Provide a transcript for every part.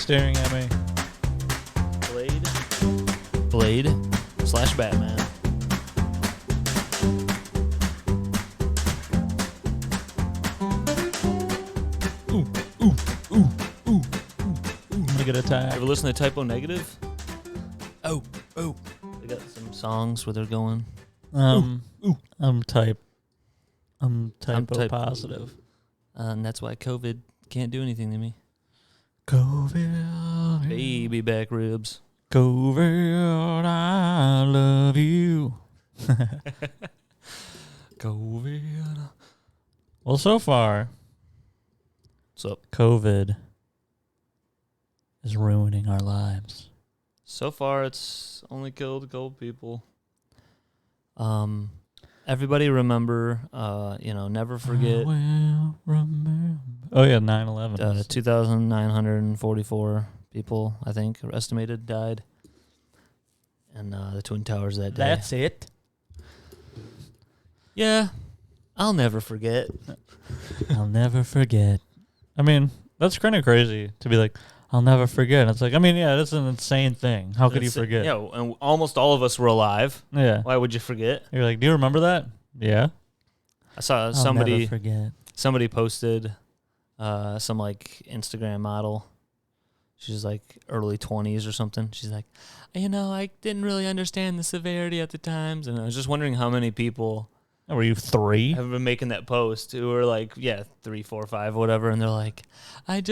staring at me? Blade/Batman. I'm gonna get attacked. Ever listen to Typo Negative? Oh. They got some songs where they're going. I'm typo type- positive. And that's why COVID can't do anything to me. COVID. Baby back ribs. COVID, I love you. COVID. Well, so far, What's up? COVID is ruining our lives. So far, it's only killed a couple people. Everybody remember, never forget. I will remember. Oh, yeah, 9/11. 2,944 people, I think, are estimated died. And the Twin Towers that day. That's it. Yeah, I'll never forget. I'll never forget. I mean, that's kind of crazy to be like, I'll never forget. It's like, I mean, yeah, that's an insane thing. How could you forget? Yeah, and almost all of us were alive. Yeah. Why would you forget? You're like, do you remember that? Yeah. I saw I'll somebody never forget. somebody posted some like Instagram model. She's like early 20s or something. She's like, I didn't really understand the severity at the times. And I was just wondering how many people Oh, were you 3? have been making that post who are like, 3, 4, 5, whatever. And they're like, I want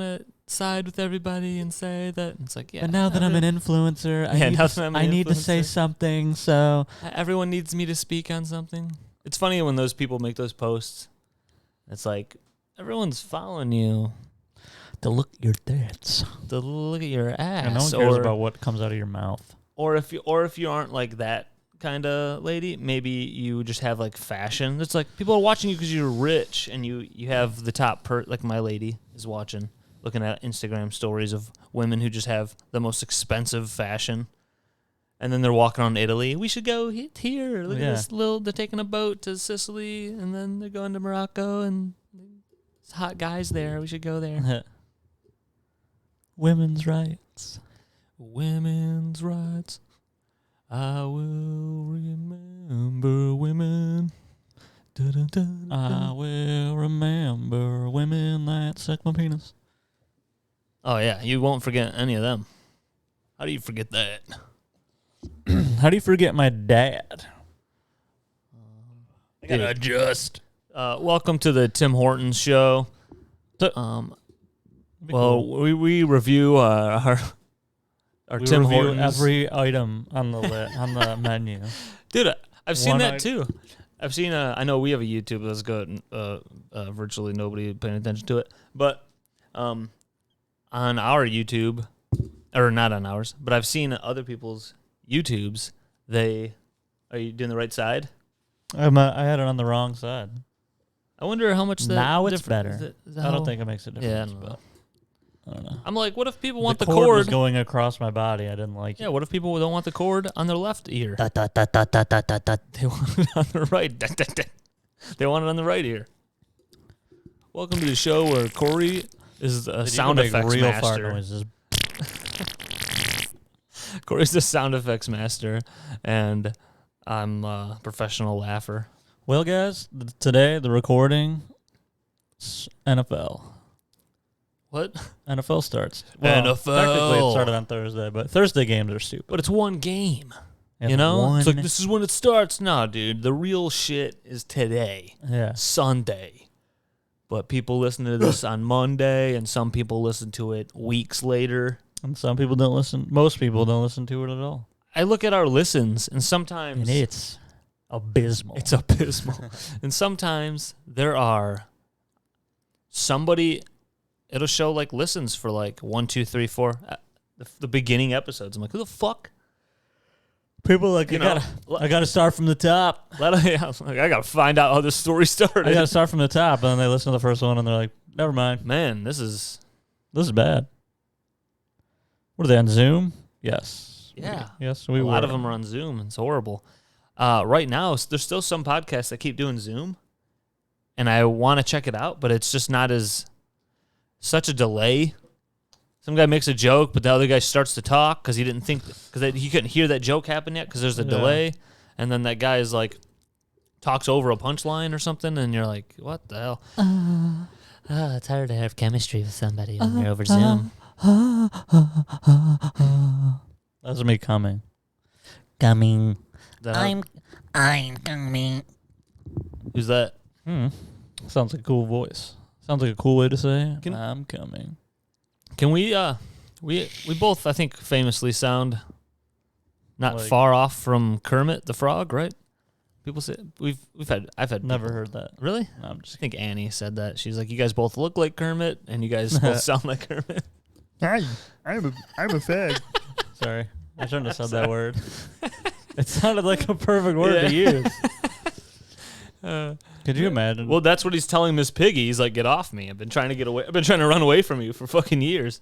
to side with everybody and say that. And it's like, yeah. But now that I'm an influencer, I need to say something. So everyone needs me to speak on something. It's funny when those people make those posts. It's like, everyone's following you. to look at your tits. To look at your ass. And no one cares about what comes out of your mouth. Or if you aren't like that kind of lady, maybe you just have like fashion. It's like people are watching you because you're rich and you have the top like my lady is watching, looking at Instagram stories of women who just have the most expensive fashion. And then they're walking around Italy. We should go here. Look at this they're taking a boat to Sicily and then they're going to Morocco and there's hot guys there. We should go there. Women's rights. Women's rights. I will remember women. I will remember women that suck my penis. Oh, yeah. You won't forget any of them. How do you forget that? How do you forget my dad? I gotta adjust. Welcome to the Tim Hortons show. We review our Tim Hortons. Every item on the on the menu. Dude, I've seen that too. I've seen. I know we have a YouTube. Let's go. Virtually nobody paying attention to it, but on our YouTube, or not on ours, but I've seen other people's YouTubes. Are you doing the right side? I had it on the wrong side. I wonder how much that. Now it's better. Is that I don't how- think it makes a difference. Yeah, I don't know. I'm like, what if people want the cord cord? was going across my body. I didn't like it. Yeah, what if people don't want the cord on their left ear? They want it on the right. They want it on the right ear. Welcome to the show where Corey is a sound effects real master. fart noises. Corey's the sound effects master, and I'm a professional laugher. Well, guys, today the recording, NFL. What? NFL starts. Well, NFL. Technically, it started on Thursday, but Thursday games are stupid. But it's one game. Yeah, You know? one- It's like, this is when it starts. Nah, dude. The real shit is today. Yeah. Sunday. But people listen to this on Monday, and some people listen to it weeks later. And some people don't listen. Most people don't listen to it at all. I look at our listens, and sometimes... And it's abysmal. It's abysmal. And sometimes there are somebody... It'll show, like, listens for, like, 1, 2, 3, 4... The beginning episodes. I'm like, who the fuck? People like, I gotta start from the top. I gotta find out how this story started. I gotta start from the top, and then they listen to the first one, and they're like, never mind. Man, this is bad. What are they on Zoom? Yes. Yeah. Yes, a lot of them are on Zoom. It's horrible. Right now, there's still some podcasts that keep doing Zoom, and I want to check it out, but it's just not as such a delay some guy makes a joke, but the other guy starts to talk because he didn't think because he couldn't hear that joke happen yet because there's a delay, and then that guy is like talks over a punchline or something, and you're like, what the hell? It's hard to have chemistry with somebody when you're over Zoom. That's me coming. Coming. I'm coming. Who's that? Sounds like a cool voice. Sounds like a cool way to say Can- I'm coming. Can we both I think famously sound not Like- far off from Kermit the Frog, right? People say I've had Never people- heard that. Really? No, I'm I just think Annie said that. She's like, you guys both look like Kermit, and you guys both sound like Kermit. Hi, I'm a fag. sorry. I shouldn't have said that word. It sounded like a perfect word to use. Could you imagine? Well, that's what he's telling Miss Piggy. He's like, get off me. I've been trying to get away. I've been trying to run away from you for fucking years.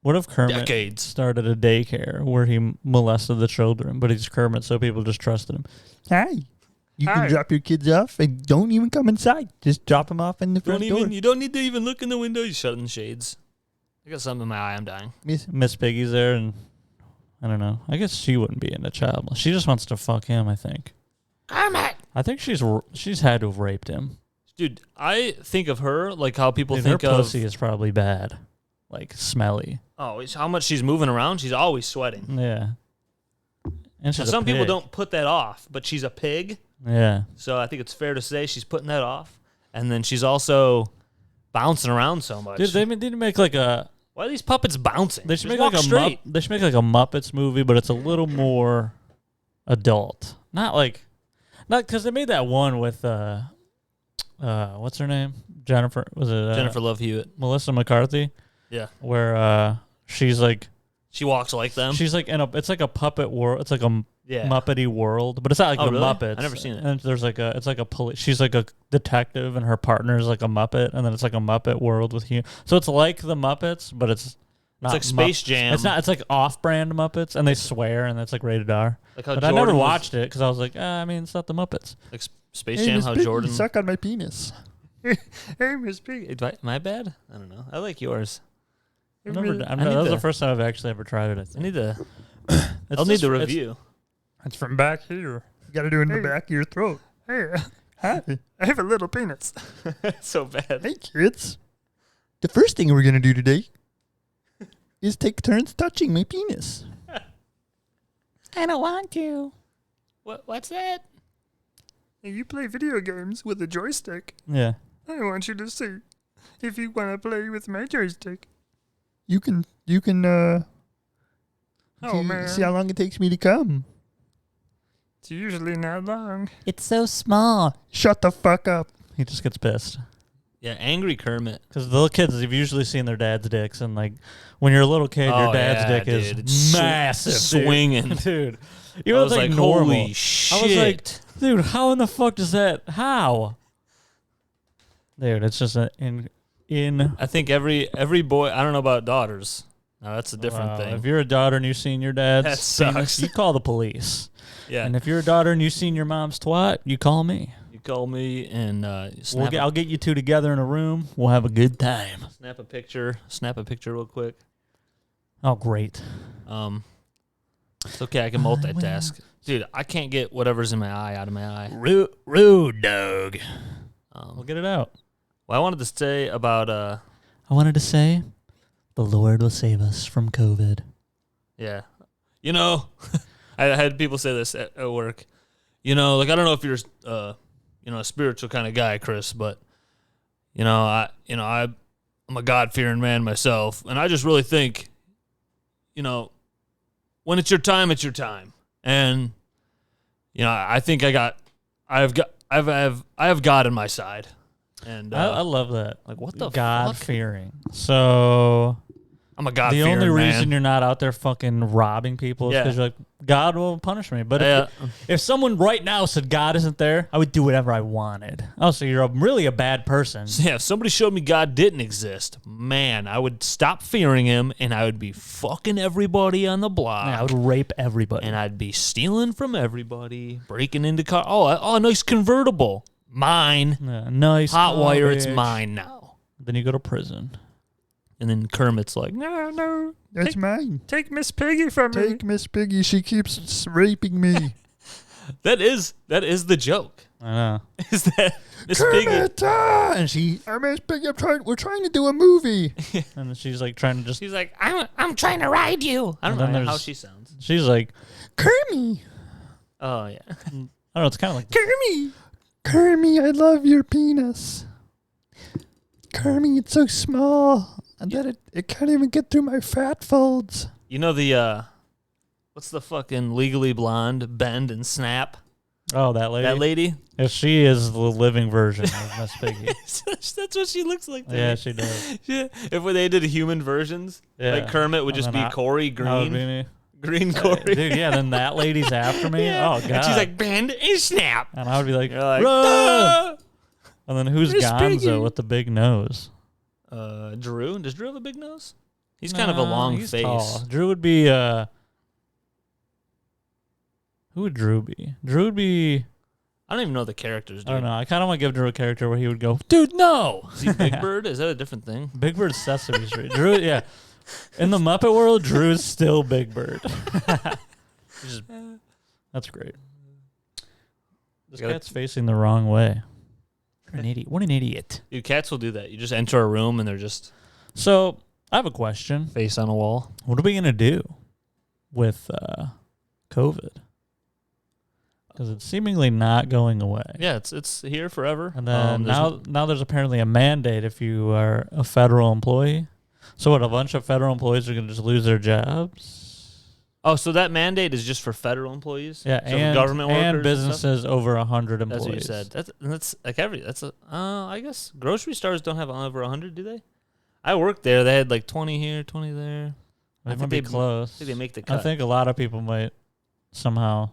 What if Kermit Decades. started a daycare where he molested the children, but he's Kermit, so people just trusted him? Hi. You Hi. can drop your kids off and don't even come inside. Just drop them off in the front door. You don't need to even look in the window. You shut in the shades. I got something in my eye. I'm dying. Miss Piggy's there, and I don't know. I guess she wouldn't be into child molest. She just wants to fuck him, I think. Kermit! I think she's had to have raped him. Dude, I think of her like how people Dude, think her of... pussy is probably bad. Like, smelly. Oh, it's how much she's moving around. She's always sweating. Yeah. And she's a Some people pig. don't put that off, but she's a pig. Yeah. So I think it's fair to say she's putting that off. And then she's also bouncing around so much. Dude, they didn't make like a... Why are these puppets bouncing? They should Just make like walk a straight. They should make like a Muppets movie, but it's a little more adult. Not because they made that one with what's her name? Jennifer. Was it Jennifer Love Hewitt. Melissa McCarthy? Yeah. Where she's like She walks like them. she's like it's like a puppet world. It's like a yeah. Muppety world, but it's not like Oh, the really? Muppets. I've never seen it. And there's like it's like a she's like a detective, and her partner's like a Muppet, and then it's like a Muppet world with you. So it's like the Muppets, but it's not It's like Space Jam. It's not. It's like off-brand Muppets, and they swear, and it's like rated R. Like how But I Jordan never was- watched it because I was like, I mean, it's not the Muppets. Like Space Hey, Jam, Miss how Piggy, Jordan. suck on my penis. Hey, Miss Piggy. My bad? I don't know. I like yours. I've never, I that need was to- the first time I've actually ever tried it. I I think. need to. It's I'll need just- the it's- review. It's from back here. You got to do it in the back of your throat. Hey, hi. I have a little penis. So bad. Hey, kids. The first thing we're going to do today is take turns touching my penis. I don't want to. What's that? You play video games with a joystick. Yeah. I want you to see if you want to play with my joystick. You can Oh, man. see how long it takes me to come. It's usually not long. It's so small. Shut the fuck up. He just gets pissed Yeah, Angry Kermit. because the little kids have usually seen their dad's dicks, and like when you're a little kid, your Oh, dad's yeah, dick dude. is It's massive, dude. swinging. dude. I Even was it's like, normal. holy shit. I was like, dude, how in the fuck does that? How? Dude, it's just in. I think every boy. I don't know about daughters. No, that's a different Wow, thing. If you're a daughter and you've seen your dad's That penis, sucks. you call the police. Yeah, And if you're a daughter and you've seen your mom's twat, you call me. you call me and snap, I'll get you two together in a room. We'll have a good time. snap a picture. Snap a picture real quick. Oh, great. It's okay. I can multitask, dude. I can't get whatever's in my eye out of my eye. Rude dog. We'll Well, get it out. I wanted to say about I wanted to say, the Lord will save us from COVID. yeah, you know, I had people say this at work. You know, like I don't know if you're a spiritual kind of guy, Chris, but I'm a God-fearing man myself, and I just really think, when it's your time, it's your time, and I think I have God on my side, and I love that. like what the God fuck? fearing. So I'm a the God-fearing only reason man. you're not out there fucking robbing people is Yeah. because you're like, God will punish me. But Yeah. if someone right now said God isn't there, I would do whatever I wanted. Oh, so you're really a bad person. Yeah, if somebody showed me God didn't exist, man, I would stop fearing him, and I would be fucking everybody on the block. Yeah, I would rape everybody. And I'd be stealing from everybody, breaking into car. Oh, nice convertible. Mine. Yeah, nice. Hot car, wire, it's bitch. mine now. Then you go to prison. And then Kermit's like, no, That's mine. take Miss Piggy from me. Take Miss Piggy. She keeps raping me. That is the joke. I know. Is that Miss Piggy? Kermit, and she, Miss Piggy, we're trying to do a movie. And she's like trying to just. She's like, I'm trying to ride you. I don't And then know how there's- she sounds. She's like, Kermit, Oh yeah. I don't know. It's kind of like Kermit. Kermit, I love your penis. Kermit, it's so small that it can't even get through my fat folds. You know the what's the fucking Legally Blonde bend and snap? oh that lady. That lady. Yeah, she is the living version of Miss Piggy. That's what she looks like. To Yeah, me. she does. Yeah. If when they did human versions, Yeah. like Kermit would And just then be Corey That would Green. be me. Green Corey. Dude, yeah. Then that lady's after me. Yeah. Oh god. And she's like, bend and snap. and I would be like, You're like, run! "Ah!" And then who's Miss Gonzo Piggy. with the big nose? Drew. Does Drew have a big nose? He's kind of a long he's face. tall. Drew would be who would Drew be? Drew would be I don't even know the characters, dude. I don't know. I kind of want to give Drew a character where he would go, dude, no. Is he Big Bird? Is that a different thing? Big Bird's Sesame Street. Drew, yeah. In the Muppet world, Drew's still Big Bird. Which is- that's great. This Gotta- cat's facing the wrong way. What an idiot. What an idiot. Dude, cats will do that. You just enter a room and they're just So, I have a question. face on a wall. What are we going to do with COVID? Because it's seemingly not going away. Yeah, it's here forever. And then there's- now there's apparently a mandate if you are a federal employee. So what, a bunch of federal employees are going to just lose their jobs? Oh, so that mandate is just for federal employees? Yeah, So for and government workers and stuff? businesses over 100 employees. That's what you said. That's like I guess grocery stores don't have over 100, do they? I worked there. They had like 20 here, 20 there. They I might think be they- close. I think they make the I cut. think a lot of people might somehow.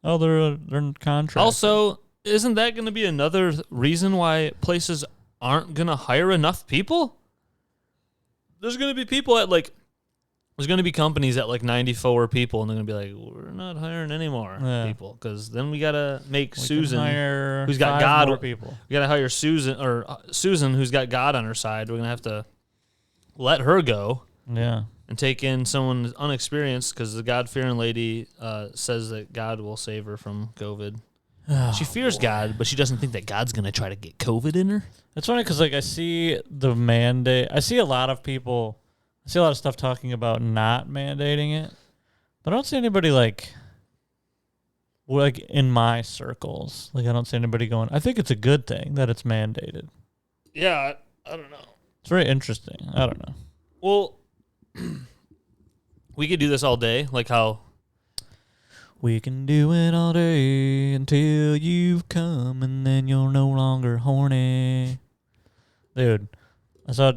Oh, they're in contract. Also, isn't that going to be another reason why places aren't going to hire enough people? There's going to be people at like, there's going to be companies at like 94 people, and they're going to be like, we're not hiring any more Yeah. people because then we got to make We can Susan, hire who's got 5 God- more people. we got to hire Susan, who's got God on her side. We're going to have to let her go Yeah. and take in someone unexperienced because the God-fearing lady says that God will save her from COVID. She fears God, but she doesn't think that God's going to try to get COVID in her. It's funny because like I see the mandate. I see a lot of people. I see a lot of stuff talking about not mandating it, but I don't see anybody like in my circles. Like I don't see anybody going, I think it's a good thing that it's mandated. Yeah, I don't know. It's very interesting. I don't know. Well, we could do this all day, like how We can do it all day until you've come and then you're no longer horny. Dude, I saw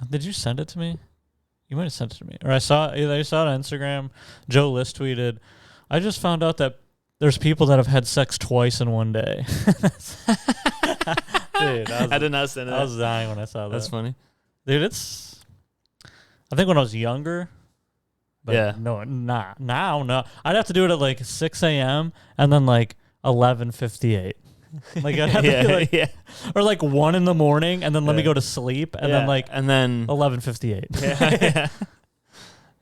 did you send it to me? You might have sent it to me. Or I saw it on Instagram. Joe List tweeted, I just found out that there's people that have had sex twice in one day. Dude, I did not send it. I was dying when I saw that. That's funny. Dude, I think when I was younger, but Yeah. no, no. I'd have to do it at like 6 a.m. and then like 11:58. Like I'd have to Yeah, be like, yeah. or like 1 in the morning and then let me Yeah. go to sleep and Yeah, then like and then 11:58. yeah, yeah.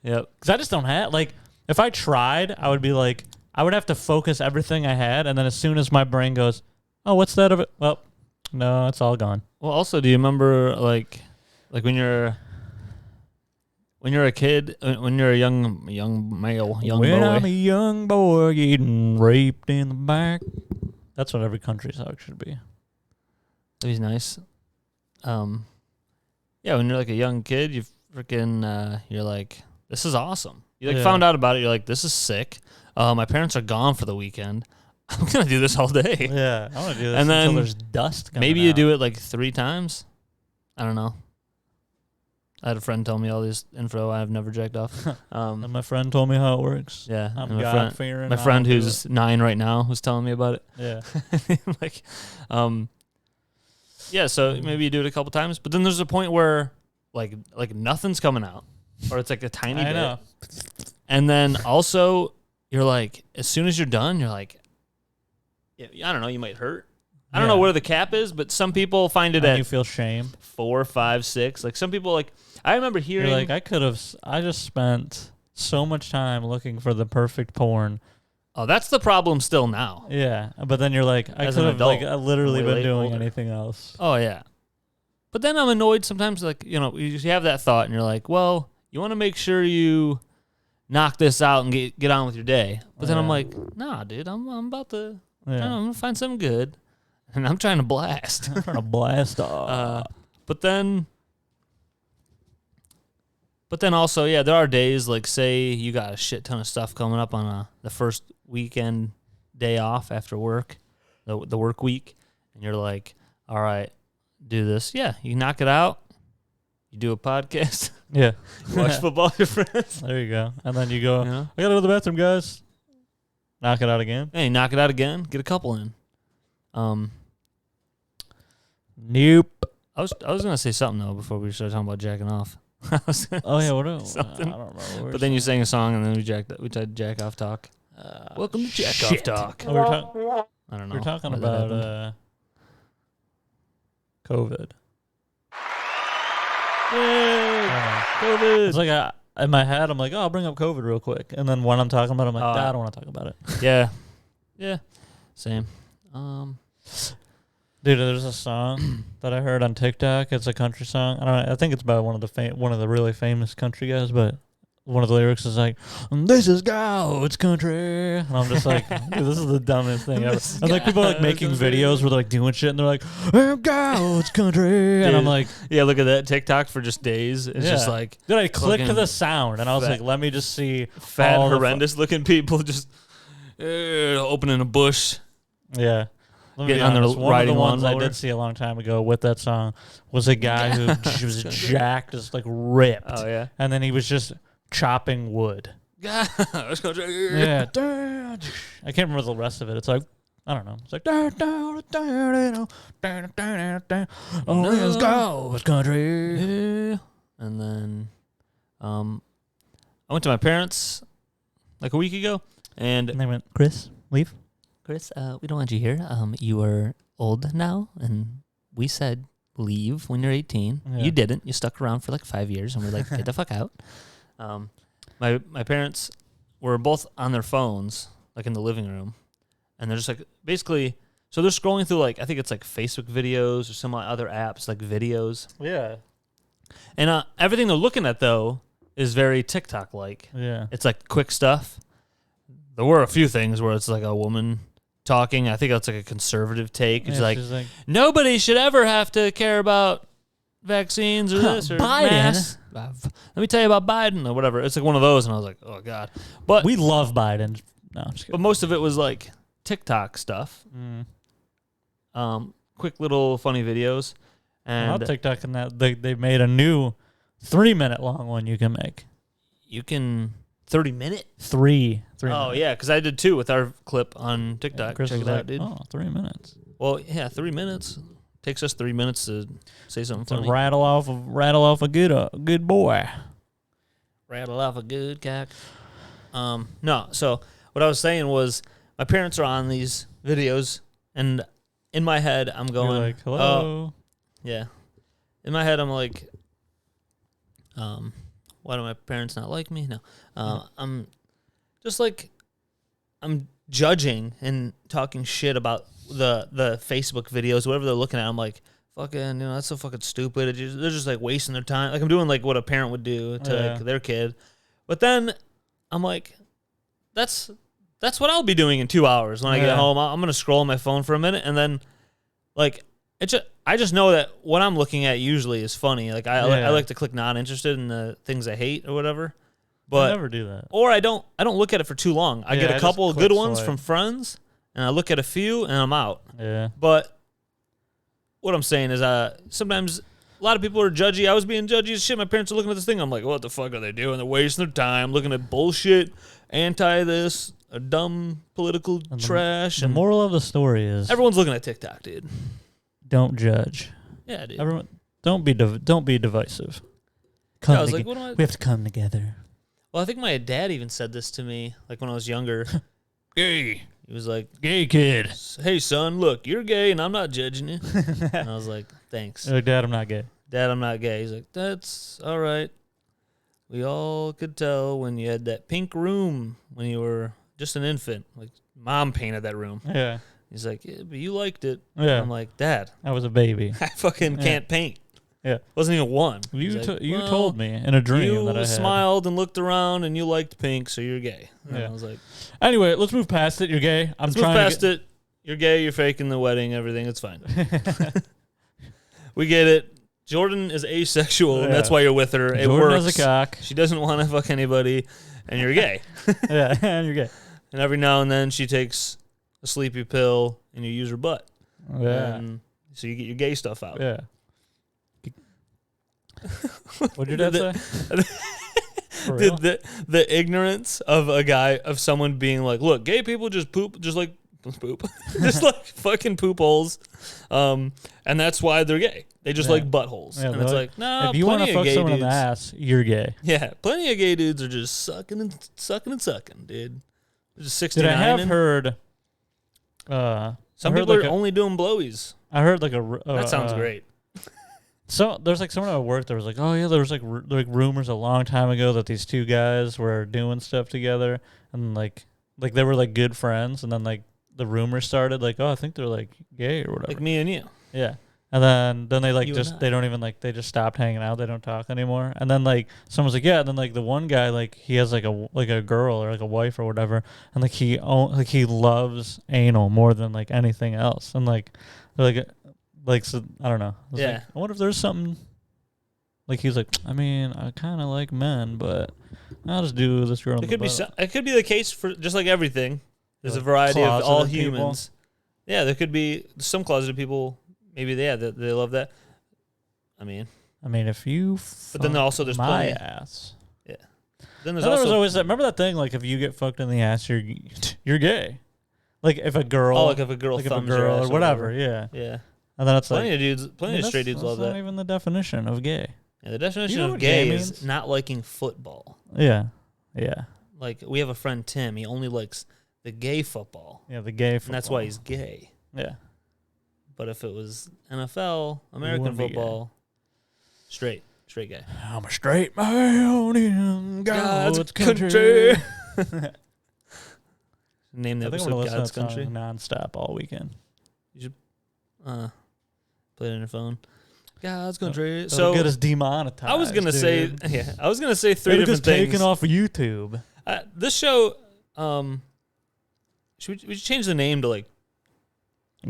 Yep. Because I just don't have like if I tried, I would be like I would have to focus everything I had, and then as soon as my brain goes, oh, what's that of it? Well, no, it's all gone. Well, also, do you remember like when you're a kid, when you're a young male, young when boy? I'm a young boy getting raped in the back. That's what every country song should be. That'd be nice. Yeah, when you're like a young kid, you freaking, you're like, this is awesome. You like Yeah. found out about it. You're like, this is sick. My parents are gone for the weekend. I'm gonna do this all day. Yeah, I want to do this And then until there's dust coming Maybe you out. do it like 3 times. I don't know. I had a friend tell me all this info I've never jacked off. And my friend told me how it works. Yeah, I'm and God fearing. my friend who's 9 right now was telling me about it. Yeah. Like, yeah. So maybe you do it a couple times, but then there's a point where like nothing's coming out, or it's like a tiny I bit, know. and then also you're like, as soon as you're done, you're like, yeah, I don't know, you might hurt. I don't know Yeah. where the cap is, but some people find it And at you feel shame. 4, 5, 6. Like some people, like I remember You're hearing. like, I just spent so much time looking for the perfect porn. Oh, that's the problem still now. Yeah, but then you're like, I As could an have like adult, literally way been doing older. anything else. Oh yeah. But then I'm annoyed sometimes. Like you have that thought, and you're like, well, you want to make sure you knock this out and get on with your day. But then I'm Yeah. like, nah, dude, I'm about to. Yeah. I'm gonna find something good, and I'm trying to blast. I'm trying to blast off. But then also, yeah, there are days like say you got a shit ton of stuff coming up on the first weekend day off after work, the work week, and you're like, all right, do this. Yeah, you knock it out. You do a podcast. Yeah. You watch football with your friends. There you go. And then you go, You know? I gotta go to the bathroom, guys. Knock it out again. Hey, knock it out again. Get a couple in. Nope. I was gonna say something though before we started talking about jacking off. I was gonna Oh yeah, say what I something. don't know. But then you sang a song and then we tried jack off talk. Welcome to Jack Off Talk. Oh, I don't know. we're talking why that happened. about COVID. Yay, I COVID. don't know. It's like in my head, I'm like, oh, I'll bring up COVID real quick, and then when I'm talking about it, I'm like, Oh, I don't want to talk about it. Yeah, same. Dude, there's a song that I heard on TikTok. It's a country song. I don't know. I think it's by one of the really famous country guys, but one of the lyrics is like, "This is God's country," and I'm just like, dude, this is the dumbest thing ever. And like people are like making videos where they're like doing shit, and they're like, "God's country," and I'm Dude. like, Yeah, look at that TikTok for just days. It's just Yeah. like dude, I clicked fucking the sound, and I was fat- like, let me just see fat, all the horrendous looking people just opening a bush. Yeah. Let me Getting be on their honest, one of riding the ones I lawnmower. did see a long time ago with that song was a guy who was jacked, just like ripped, Oh yeah. and then he was just chopping wood. Let's go. Yeah, I can't remember the rest of it. It's like I don't know. It's like oh, let's go, it's country. Yeah. And then I went to my parents like a week ago, and And they went, Chris, leave. Chris, we don't want you here. You are old now, and we said leave when you're 18. Yeah. You didn't. You stuck around for like 5 years, and we're like, get the fuck out. my parents were both on their phones, like in the living room, and they're just like basically. So they're scrolling through like I think it's like Facebook videos or some other apps like videos, Yeah, and everything they're looking at though is very TikTok like. yeah. It's like quick stuff. There were a few things where it's like a woman talking. I think that's like a conservative take. It's Yeah, like she's like, nobody should ever have to care about vaccines or this or Biden. masks. Let me tell you about Biden or whatever. It's like one of those, and I was like, oh god. But we love Biden. No, I'm just but kidding. most of it was like TikTok stuff. Quick little funny videos, Well, and TikTok and that they made a new 3-minute long one you can make. you can 30-minute. Three Oh minutes. yeah, because I did too with our clip on TikTok. Chris Check was it out, like, dude. oh, 3 minutes. Well, yeah, 3 minutes. Takes us 3 minutes to say something To funny. rattle off a good boy. Rattle off a good cock. No, so what I was saying was my parents are on these videos, and in my head I'm You're going, like, hello. oh, yeah. In my head I'm like, why do my parents not like me? No, I'm just like, I'm judging and talking shit about the Facebook videos, whatever they're looking at. I'm like, fucking, that's so fucking stupid. They're just like wasting their time. Like I'm doing like what a parent would do to Yeah. like their kid. But then I'm like, that's what I'll be doing in 2 hours when I get Yeah. home. I'm gonna scroll on my phone for a minute, and then like I just know that what I'm looking at usually is funny. Like I Yeah. like to click not interested in the things I hate or whatever. I But never do that. or I don't look at it for too long. I Yeah, get I a just couple of click good ones swipe. from friends, and I look at a few, and I'm out. Yeah. But what I'm saying is, sometimes a lot of people are judgy. I was being judgy as shit. My parents are looking at this thing. I'm like, what the fuck are they doing? They're wasting their time looking at bullshit, anti this, a dumb political And trash. The And moral of the story is everyone's looking at TikTok, dude. don't judge. Yeah, dude. Everyone, don't be divisive. I was like, what am I? we have to come together. Well, I think my dad even said this to me, like when I was younger. Hey, He was like, Gay kid. "Hey, son, look, you're gay, and I'm not judging you." And I was like, "Thanks, Like, Dad, I'm not gay. Dad. I'm not gay." He's like, "That's all right. We all could tell when you had that pink room when you were just an infant. Like, Mom painted that room." Yeah. He's like, "Yeah, but you liked it." Yeah. I'm like, "Dad, I was a baby. I fucking Yeah. can't paint." Yeah. Wasn't even one. You He's like, you "Well, told me in a dream you that I had. smiled and looked around and you liked pink, so you're gay." And Yeah. I was like, Anyway, let's move past it. You're gay. I'm let's move trying past to it. You're gay, you're faking the wedding, everything, it's fine. We get it. Jordan is asexual, and that's Yeah. why you're with her. It Jordan works. has a cock. She doesn't want to fuck anybody, and you're gay. Yeah, and you're gay. And every now and then she takes a sleepy pill, and you use her butt. Yeah. And so you get your gay stuff out. Yeah. What'd your dad say? For real? The ignorance of a guy, of someone being like, look, gay people just poop, just like poop, just like fucking poop holes, and that's why they're gay. They just Yeah. like buttholes, Yeah, and it's they're like, no, if you want plenty to of fuck gay someone in dudes. the ass, you're gay. Yeah, plenty of gay dudes are just sucking and sucking and sucking, dude. They're just Did 69. I have heard? Some I heard people like are only doing blowies. I heard like That sounds great. So there's like someone at work that was like, oh yeah, there was like rumors a long time ago that these two guys were doing stuff together, and like they were like good friends, and then like the rumors started like, oh, I think they're like gay or whatever. Like me and you. Yeah. And then they like You and just I. they don't even like they just stopped hanging out. They don't talk anymore. And then like someone's like, yeah. And then like the one guy like he has like a girl or like a wife or whatever, and like he loves anal more than like anything else. And like they're like so I don't know. I was Yeah. like, I wonder if there's something. Like he's like, I mean, I kind of like men, but I'll just do this girl. It could be. It could be the case for just like everything. There's a Like variety of all closeted people. humans. Yeah, there could be some closeted people. Maybe they love that. I mean, if you. But then also there's my plenty. ass. then there's There was also always that. Remember that thing? Like if you get fucked in the ass, you're gay. Like if a girl, like if a girl like if a thumbs your girl ass or whatever, yeah. Yeah, And then it's plenty like of dudes, plenty of straight dudes love That's that. not even the definition of gay. Yeah, the definition know of what gay gay is means? not liking football. Yeah, yeah, Like we have a friend Tim. He only likes the gay football, yeah. The gay, and that's why he's gay. yeah. But if it was NFL, American wouldn't be gay. football, straight gay. I'm a straight man in God's God's country. country. Name the I think I'm episode gonna listen to God's that song Country. nonstop all weekend. Play it on your phone. God's country. So So get us demonetized. I was gonna say, yeah, I was gonna say three It'll different get things. taken off of YouTube. This show, should we change the name to like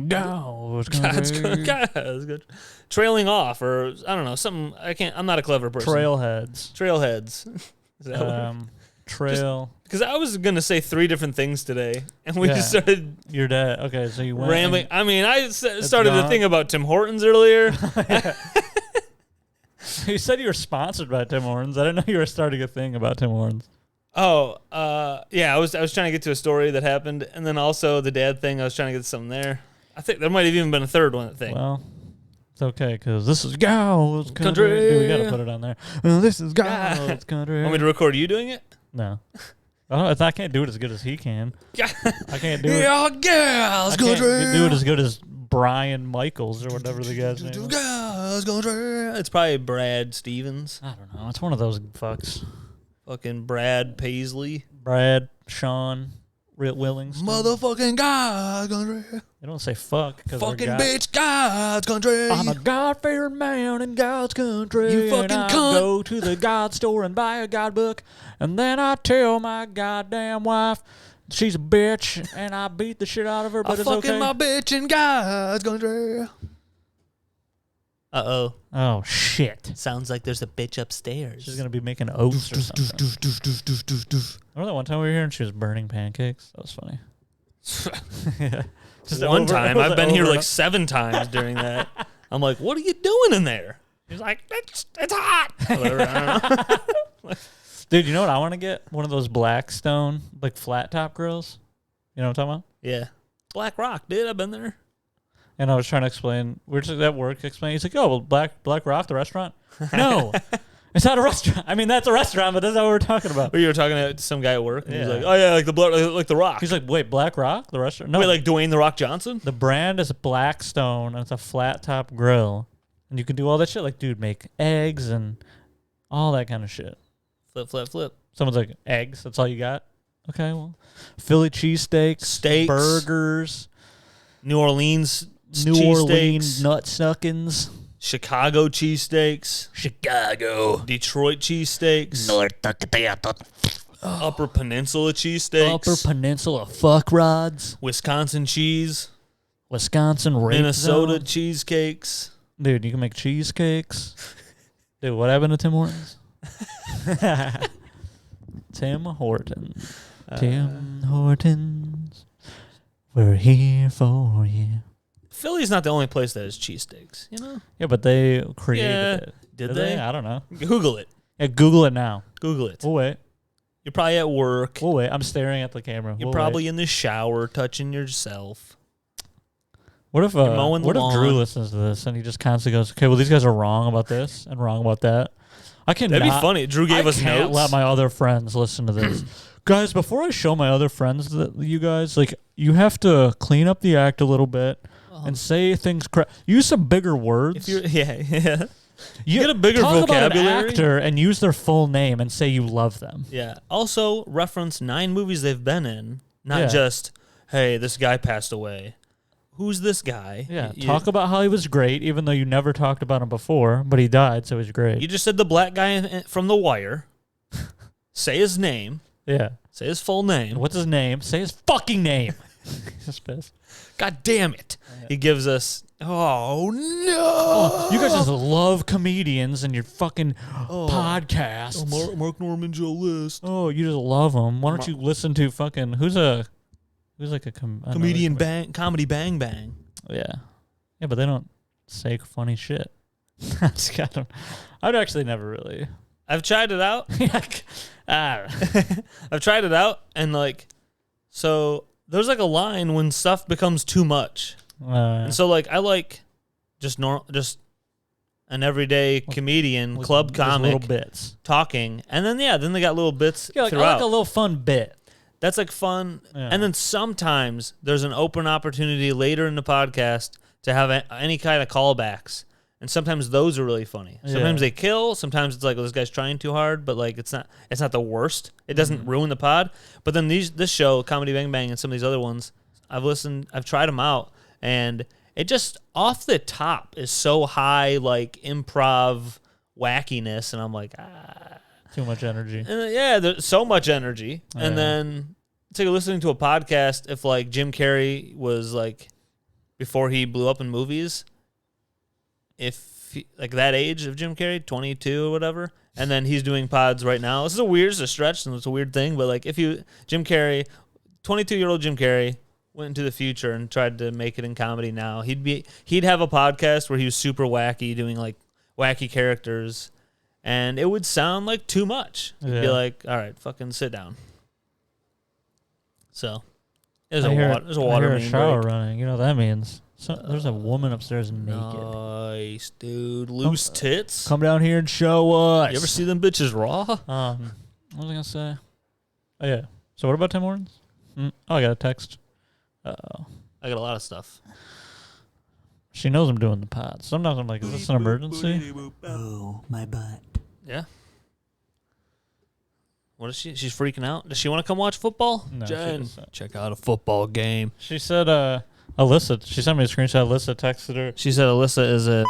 God's God's country. God's good. Trailing off, or I don't know, something. I'm not a clever person. Trailheads. Trailheads. Is that what? Trail. Because I was gonna say three different things today, and we Yeah. just started Your dad. Okay, so you went rambling. and- I mean, I started to gone. think about Tim Hortons earlier. You said you were sponsored by Tim Hortons. I didn't know you were starting a thing about Tim Hortons. Oh, yeah. I was trying to get to a story that happened, and then also the dad thing. I was trying to get to something there. I think there might have even been a third one. I think. Well, it's okay because this is God's country. Country. Dude, we gotta put it on there. This is God's country. Want me to record you doing it? No. I can't do it as good as he can. I can't do it. Yeah, God's I can't do it as good as Brian Michaels or whatever the guy's name is. God's country. It's probably Brad Stevens. I don't know. It's one of those fucks. Fucking Brad Paisley. Brad, Sean, Willingston. Motherfucking God's country. They don't say fuck because Fucking bitch, God's country. I'm a God-fearing man in God's country. You fucking and I cunt. go to the God store and buy a God book, and then I tell my goddamn wife she's a bitch, and I beat the shit out of her, but I'm it's fucking okay. my bitch in God's country. Uh-oh. Oh, shit. Sounds like there's a bitch upstairs. She's going to be making oats or something. Remember that one time we were here and she was burning pancakes? That was funny. Yeah. Just One over- time. I've been here over- like 7 times during that. I'm like, what are you doing in there? He's like, it's hot. Whatever, I don't know. Dude, you know what I want to get? One of those Blackstone, like flat top grills. You know what I'm talking about? Yeah. Black Rock, dude. I've been there. And I was trying to explain. We were just at work explaining. He's like, "Oh, well, Black Rock, the restaurant." No, It's not a restaurant. I mean, that's a restaurant, but that's not what we're talking about. Or you were talking to some guy at work, and he's Yeah. like, "Oh yeah, like the Rock." He's like, wait, Black Rock, the restaurant? No, Wait, like Dwayne the Rock Johnson? the brand is Blackstone, and it's a flat top grill, and you can do all that shit. Like, dude, make eggs and all that kind of shit. Flip. Someone's like, eggs? That's all you got? Okay, well, Philly cheesesteaks, Steaks. burgers, New Orleans New Orleans cheesesteaks, nut snuckins, Chicago cheesesteaks, Chicago, Detroit cheesesteaks, Upper Peninsula cheesesteaks, Upper Peninsula fuck rods, Wisconsin cheese, Wisconsin rape Minnesota zone. cheesecakes. Dude, you can make cheesecakes. Dude, what happened to Tim Hortons? Tim Hortons. Tim Hortons. We're here for you. Philly's not the only place that has cheesesteaks, you know? Yeah, but they created Yeah. it. Did they? I don't know. Google it. Yeah, Google it now. Google it. We'll wait. You're probably at work. We'll wait. I'm staring at the camera. You're We'll probably wait. in the shower touching yourself. What if mowing the what if Drew lawn. listens to this and he just constantly goes, okay, well, these guys are wrong about this and wrong about that. I can't. That'd be funny. Drew gave us can't notes. let my other friends listen to this. Guys, before I show my other friends that you guys, like, you have to clean up the act a little bit and say things use some bigger words. If you're, yeah. You get a bigger talk about an vocabulary. actor and use their full name and say you love them. Yeah. Also, reference 9 movies they've been in, not Yeah. just, hey, this guy passed away. Who's this guy? Yeah, You, talk about how he was great, even though you never talked about him before, but he died, so he's great. You just said the black guy from The Wire. Say his name. Yeah. Say his full name. What's his name? Say his fucking name. He's just pissed. God damn it. He gives us, oh, no. You guys just love comedians and your fucking podcasts. Mark Norman, Joe List. Oh, you just love them. Why don't you listen to fucking who's like a Comedian Bang, Comedy Bang Bang. Yeah, yeah, but they don't say funny shit. I'd actually never really. I've tried it out. I've tried it out, and like, so there's like a line when stuff becomes too much, and so like I like just an everyday comedian, club just comic, little bits. talking, and then then they got little bits Yeah, like, I throughout. like a little fun bit. That's like fun, Yeah. and then sometimes there's an open opportunity later in the podcast to have any kind of callbacks. And sometimes those are really funny. Sometimes Yeah. they kill. Sometimes it's like, well, this guy's trying too hard, but like it's not the worst. It doesn't ruin the pod. But then this show, Comedy Bang Bang, and some of these other ones, I've tried them out, and it just off the top is so high, like improv wackiness, and I'm like, Too much energy. and yeah, there's so much energy. Yeah. And then it's like listening to a podcast. If like Jim Carrey was like before he blew up in movies. If like that age of Jim Carrey, 22 or whatever, and then he's doing pods right now. This is a stretch and it's a weird thing, but like Jim Carrey, 22-year-old Jim Carrey went into the future and tried to make it in comedy now, he'd have a podcast where he was super wacky, doing like wacky characters, and it would sound like too much. It'd be Yeah. like, all right, fucking sit down. So there's I a hear water a main shower break. running. You know what that means? So, there's a woman upstairs naked. Nice, dude. Loose tits. Come down here and show us. You ever see them bitches raw? What was I gonna say? Oh yeah. So what about Tim Hortons? Oh, I got a text. Uh-oh. I got a lot of stuff. She knows I'm doing the pod. Sometimes I'm like, is this an emergency? Oh, my butt. Yeah. What is she? She's freaking out. Does she want to come watch football? No, she Jen, doesn't. check out a football game. She said, Alyssa, she sent me a screenshot. Alyssa texted her. She said Alyssa is a.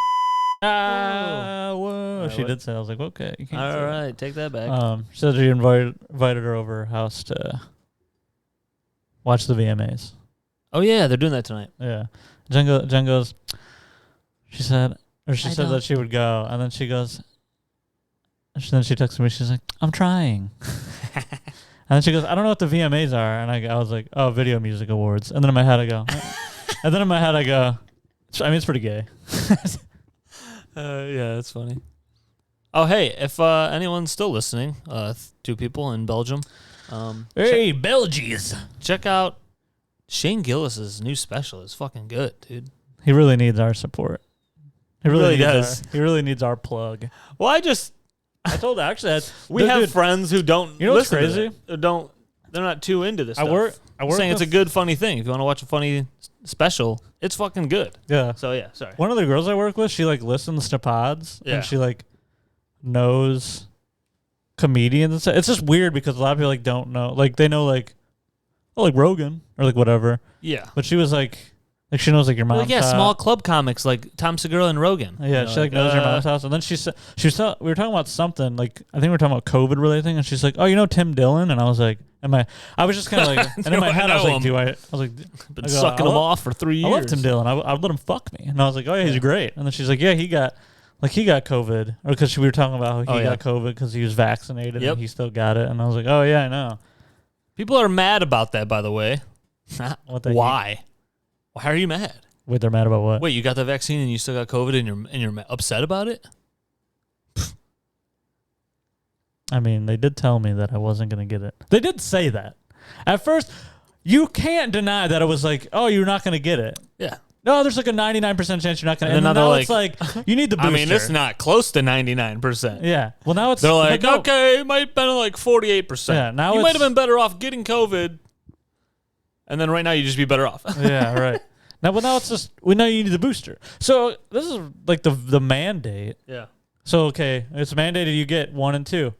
Whoa. Alright, She what? did say, I was like, okay. You can't All say that. right, take that back. She said she invited her over her house to watch the VMAs. Oh yeah, they're doing that tonight. Yeah. Jen goes, she said I said don't- that she would go, and then she goes, then she texted me, she's like, I'm trying. And then she goes, I don't know what the VMAs are. And I was like, oh, Video Music Awards. And then in my head I go, I mean, it's pretty gay. Yeah, that's funny. Oh hey, if anyone's still listening, 2 people in Belgium, Hey, Belgies. check out Shane Gillis's new special. It's fucking good, dude. He really needs our support. He Really needs does. He really needs our plug. Well, I just I told actually that's We have friends who don't. You know what's listen to crazy? it, who don't. They're not too into this. I stuff. work saying it's a with- good funny thing. If you want to watch a funny special, it's fucking good. Yeah. So yeah, sorry. One of the girls I work with, she like listens to pods Yeah. and she like knows comedians and stuff. It's just weird because a lot of people like don't know. Like they know like Rogan or like whatever. Yeah. But she was like she knows like your mom's Like, yeah, house. small club comics like Tom Segura and Rogan. Yeah, You know, she like knows your mom's house. And then we were talking about something like I think we were talking about COVID related thing, and she's like, "Oh, you know Tim Dillon?" And I was like, I was just kind of like, and in my head I was like, I was like, Been I go, sucking I them love- off for 3 years. I love Tim Dillon. I'd let him fuck me. And I was like, oh yeah, he's great. And then she's like, yeah, he got COVID, or because we were talking about how he got COVID because he was vaccinated Yep. and he still got it. And I was like, oh yeah, I know. People are mad about that, by the way. What the Why? Why are you mad? Wait, they're mad about what? Wait, you got the vaccine and you still got COVID and you're upset about it? I mean, they did tell me that I wasn't gonna get it. They did say that. At first, you can't deny that it was like, oh, you're not gonna get it. Yeah. No, there's like a 99% chance you're not gonna. And And then then now they're it's like you need the booster. I mean, it's not close to 99%. Yeah. Well, now it's They're like, no. okay, it might have been like 48%. Yeah, now you might have it's- been better off getting COVID, and then right now you just be better off. Yeah, right. Now it's just we know you need the booster. So this is like the mandate. Yeah. So okay, it's mandated you get 1 and 2.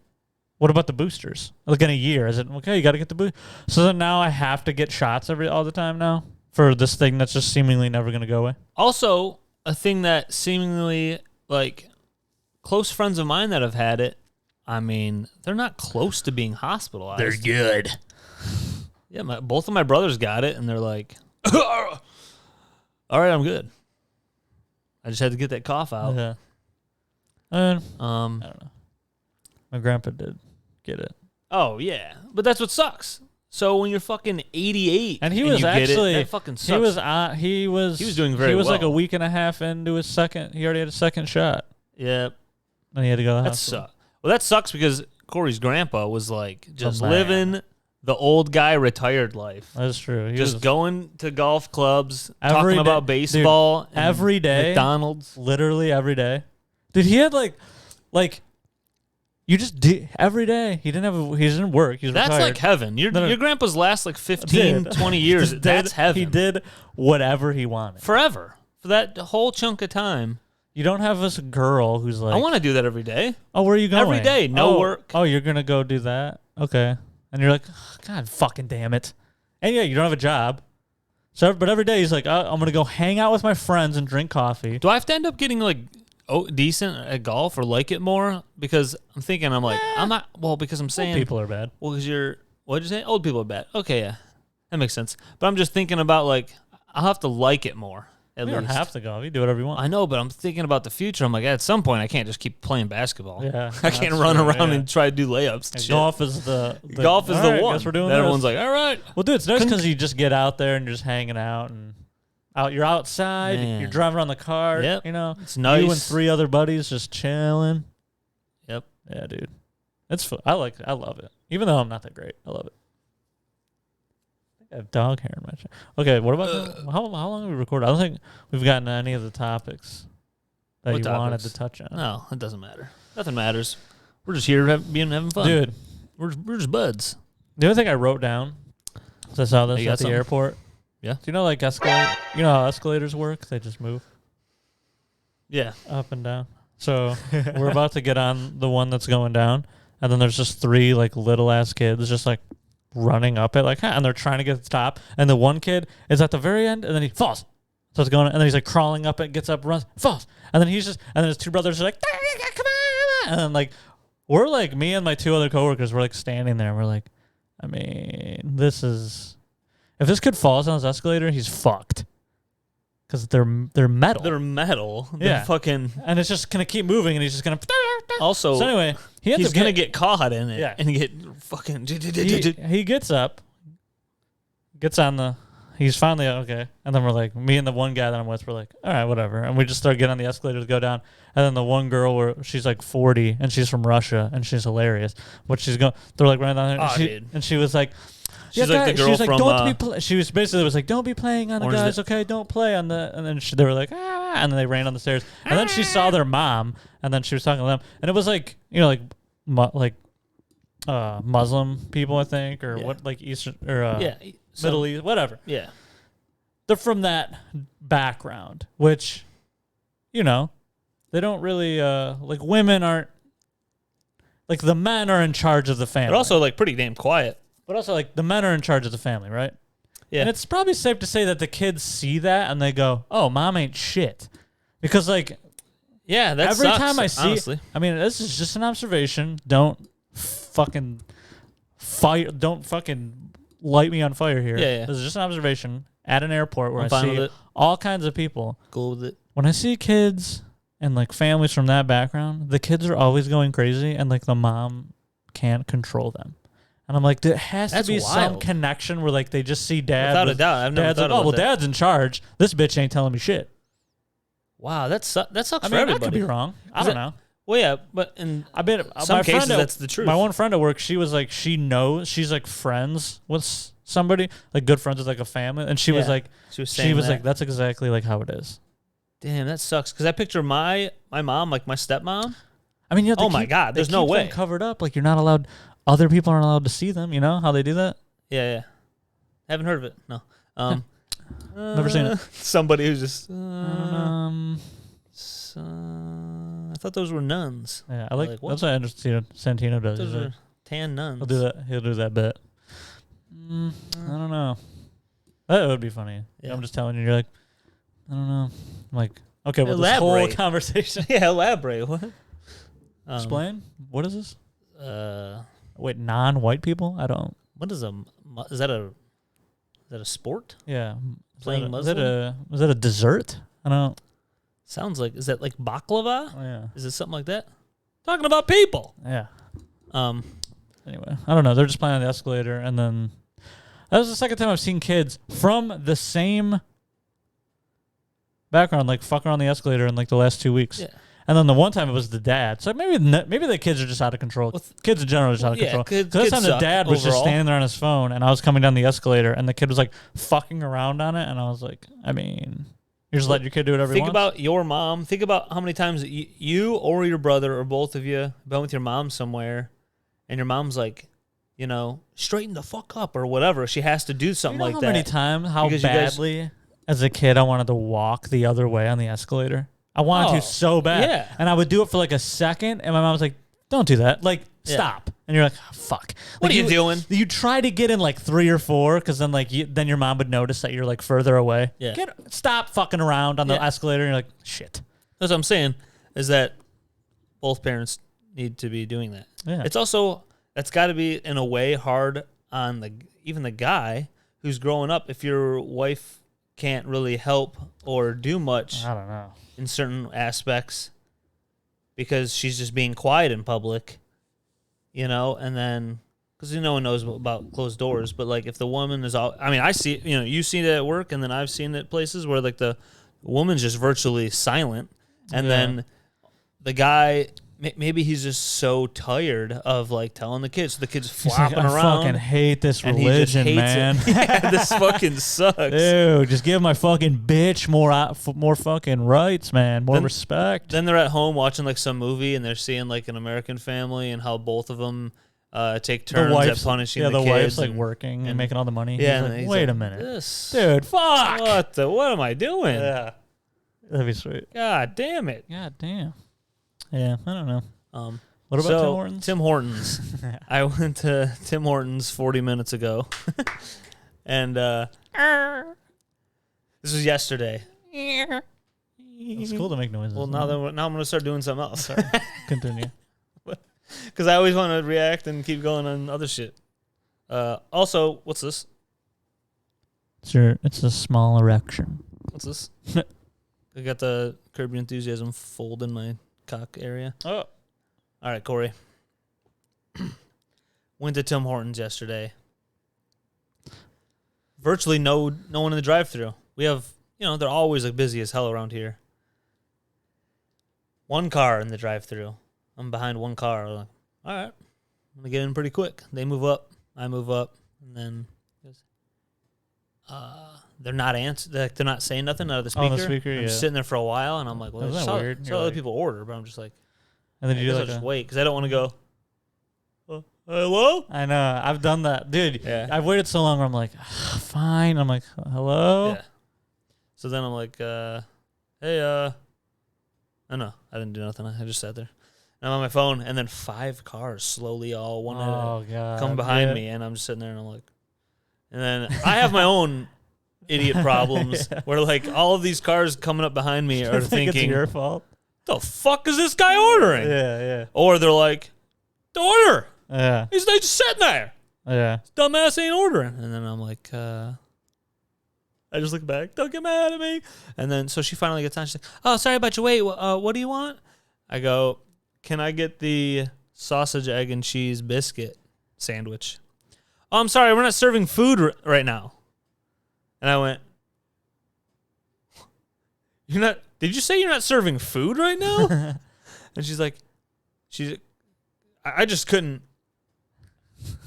What about the boosters? Like in a year, is it okay? You got to get the boost. So then now I have to get shots all the time now for this thing that's just seemingly never going to go away. Also, a thing that seemingly like close friends of mine that have had it, I mean, they're not close to being hospitalized. good. Yeah, both of my brothers got it, and they're like, all right, I'm good. I just had to get that cough out. Yeah. And I Um. don't know. My grandpa did get it, Oh yeah, but that's what sucks. So when you're fucking 88 and he was you get actually it, that fucking sucks. he was doing very He was like well. a week and a half into his second. He already had a second shot, Yeah, and he had to go to the that hospital. sucks. Well, that sucks because Corey's grandpa was like just man. living the old guy retired life. That's true. He Just was going to golf clubs, Every talking day- about baseball, and every day. McDonald's. literally every day. Dude, he had like you just did every day. He didn't work. He was That's retired. like heaven. Your No, no. your grandpa's last like 15, Dude. 20 years. Just That's did- heaven. He did whatever he wanted. Forever. For that whole chunk of time. You don't have this girl who's like, I want to do that every day. oh, where are you going? Every day, no work. Oh, you're gonna go do that? Okay. And you're like, oh, God, fucking damn it. And yeah, you don't have a job. So, but every day he's like, oh, I'm gonna go hang out with my friends and drink coffee. Do I have to end up getting like decent at golf or like it more? Because I'm thinking I'm not. Well, because I'm saying People are bad. Well, because what'd you say? Old people are bad. Okay, yeah, that makes sense. But I'm just thinking about like I'll have to like it more. At You least don't have to go. You do whatever you want. I know, but I'm thinking about the future. I'm like, at some point, I can't just keep playing basketball. Yeah, I can't that's run true, around yeah. and try to do layups. And shit. Golf is the Golf is all the right, one. Guess we're doing That this. everyone's like, all right. Well, dude, it's nice because you just get out there and you're just hanging out and you're outside. Man. You're driving around the car. Yep. You know, It's nice. You and 3 other buddies just chilling. Yep. Yeah, dude, it's fun. I love it. Even though I'm not that great, I love it. I have dog hair in my chest. Okay, what about how long have we recorded? I don't think we've gotten to any of the topics that What you wanted topics? to touch on. No, it doesn't matter. Nothing matters. We're just here having fun. Dude, We're just buds. the other thing I wrote down, so I saw this You got at the something? airport. Yeah. Do you know like escalator? You know how escalators work? They just move Yeah. up and down. So we're about to get on the one that's going down, and then there's just 3 like little ass kids just like running up it like, and they're trying to get to the top, and the one kid is at the very end, and then he falls. So it's going, and then he's like crawling up it, gets up, runs, falls, and then and then his 2 brothers are like, come on, and then like we're like me and my 2 other coworkers were like standing there, and we're like, I mean, if this kid falls on this escalator, he's fucked. Because they're metal. They're metal. They're Yeah. fucking. And it's just going to keep moving, and he's just going to... Also, So anyway, he's going to get caught in it. Yeah. And get fucking. He gets up, gets on the... He's finally okay. And then we're like, me and the one guy that I'm with, we're like, all right, whatever. And we just start getting on the escalator to go down. And then the one girl, she's like 40, and she's from Russia, and she's hilarious. But they're like running down there. Oh, dude. And she was like... She's like the girl she was like, from, don't she was basically was like, don't be playing on the Orange guys, okay? Don't play on the. And then they were like, ah, and then they ran on the stairs. And then she saw their mom, and then she was talking to them, and it was like, you know, like Muslim people, I think, or Yeah. what, like Eastern or Some- Middle East, whatever. Yeah. They're from that background, which, you know, they don't really like women aren't like the men are in charge of the family. But also like pretty damn quiet. But also like the men are in charge of the family, right? Yeah. And it's probably safe to say that the kids see that and they go, "Oh, mom ain't shit," because like Yeah, that every sucks, time I see, honestly. I mean, this is just an observation. Don't fucking fire. Don't fucking light me on fire here. Yeah, yeah. This is just an observation at an airport where I'm I fine see with it. all kinds of people. Cool with it. When I see kids and like families from that background, the kids are always going crazy, and like the mom can't control them. And I'm like, there has That's to be some wild. connection where like they just see dad. Without a with- doubt. I've never Dad's thought like, oh about well, that. dad's in charge. This bitch ain't telling me shit. Wow, that sucks I for mean, I everybody. could be wrong. I Is don't it- know. Well, yeah, but in I bet some my cases friend that's the truth. My one friend at work, she was like, she knows she's like friends with somebody, like good friends with like a family, and she was Yeah, like, she was saying like, that's exactly like how it is. damn, that sucks. Because I picture my mom, like my stepmom. I mean, you have to Oh my keep- God, they there's no keep them way. covered up. Like you're not allowed. Other people aren't allowed to see them. You know how they do that? Yeah, yeah. Haven't heard of it. No. Never seen it. Somebody who's just. I thought those were nuns. Yeah, I like, Like, what? that's what Santino does. Those He's like, are tan nuns. he'll do that. He'll do that bit. I don't know. That would be funny. Yeah. I'm just telling you. You're like, I don't know. I'm like, okay, well, this whole Elaborate. conversation. Yeah, elaborate. What? Explain. What is this? Uh, Wait, non-white people? I don't. what is is that a sport? Yeah. Playing is that a dessert? I don't. Sounds like, is that like baklava? Oh, yeah. Is it something like that? Talking about people. Yeah. Um, Anyway, I don't know. They're just playing on the escalator, and then that was the second time I've seen kids from the same background like fuck around the escalator in like the last 2 weeks. Yeah. And then the one time it was the dad. So maybe the kids are just out of control. Well, Kids in general are just out of yeah, control. kids- So this time kids the suck dad was just overall. standing there on his phone, and I was coming down the escalator, and the kid was like fucking around on it, and I was like, I mean, you're just letting your kid do whatever he think wants. about your mom. Think about how many times you or your brother or both of you been with your mom somewhere, and your mom's like, you know, straighten the fuck up or whatever. She has to do something you know like how that. many times, how Because you guys- badly as a kid I wanted to walk the other way on the escalator. I wanted Oh, to so bad. yeah. And I would do it for like a second, and my mom was like, don't do that. Like, Yeah. stop. And you're like, oh, fuck. What Like, are you doing? You try to get in like 3 or 4, because then like then your mom would notice that you're like further away. Yeah. Stop fucking around on the Yeah. escalator. And you're like, shit. That's what I'm saying. Is that both parents need to be doing that. Yeah. It's also, that's got to be in a way hard on even the guy who's growing up. If your wife can't really help or do much I don't know. in certain aspects because she's just being quiet in public, you know, and then because no one knows about closed doors, but like if the woman is all, I mean, I see, you know, you see it at work, and then I've seen it places where like the woman's just virtually silent, and Yeah. then the guy, maybe he's just so tired of like telling the kids, so the kids He's like, flopping I around. fucking hate this and he just religion, hates man. it. Yeah, this fucking sucks. Dude, just give my fucking bitch more fucking rights, man. More Then- respect. Then they're at home watching like some movie, and they're seeing like an American Family and how both of them take turns at punishing yeah, the the kids. wife's like and- working and and- making all the money. Yeah, He's and like, he's wait like, a minute, This, dude. Fuck. what am I doing? Yeah, that'd be sweet. God damn it. God damn. Yeah, I don't know. What about so, Tim Hortons? Tim Hortons. I went to Tim Hortons 40 minutes ago, and this was yesterday. It's cool to make noises. Well, now I'm going to start doing something else. Continue. Because I always want to react and keep going on other shit. Also, what's this? It's a small erection. What's this? I got the Curb Your Enthusiasm fold in my cock area. Oh. All right, Corey. Went to Tim Hortons yesterday. Virtually no one in the drive-thru. We have, you know, they're always like busy as hell around here. One car in the drive-thru. I'm behind one car. I'm like, all right, I'm gonna get in pretty quick. They move up, I move up, and then they're not they're not saying nothing out of the speaker. On the speaker, I'm yeah. sitting there for a while, and I'm like, well, Isn't I that saw, weird? saw You're other like- people order, but I'm just like, And then I you do guess like I'll just a, wait because I don't want to go. Hello? I know. I've done that. Dude, Yeah. I've waited so long where I'm like, fine. I'm like, hello? Yeah. So then I'm like, hey, I know. I didn't do nothing. I just sat there. And I'm on my phone, and then 5 cars slowly all one at a Oh, God. come behind me, and I'm just sitting there, and I'm like, and then I have my own idiot problems where like all of these cars coming up behind me are I think it's thinking, your fault. the fuck is this guy ordering? Yeah, Or they're like, the order. yeah. He's just sitting there. Yeah. Dumbass ain't ordering. And then I'm like, I just look back. Don't get mad at me. And then so she finally gets on. She's like, oh, sorry about your wait. What do you want? I go, can I get the sausage, egg, and cheese biscuit sandwich? Oh, I'm sorry. We're not serving food right now. And I went, you're not, did you say you're not serving food right now? And she's like, I just couldn't.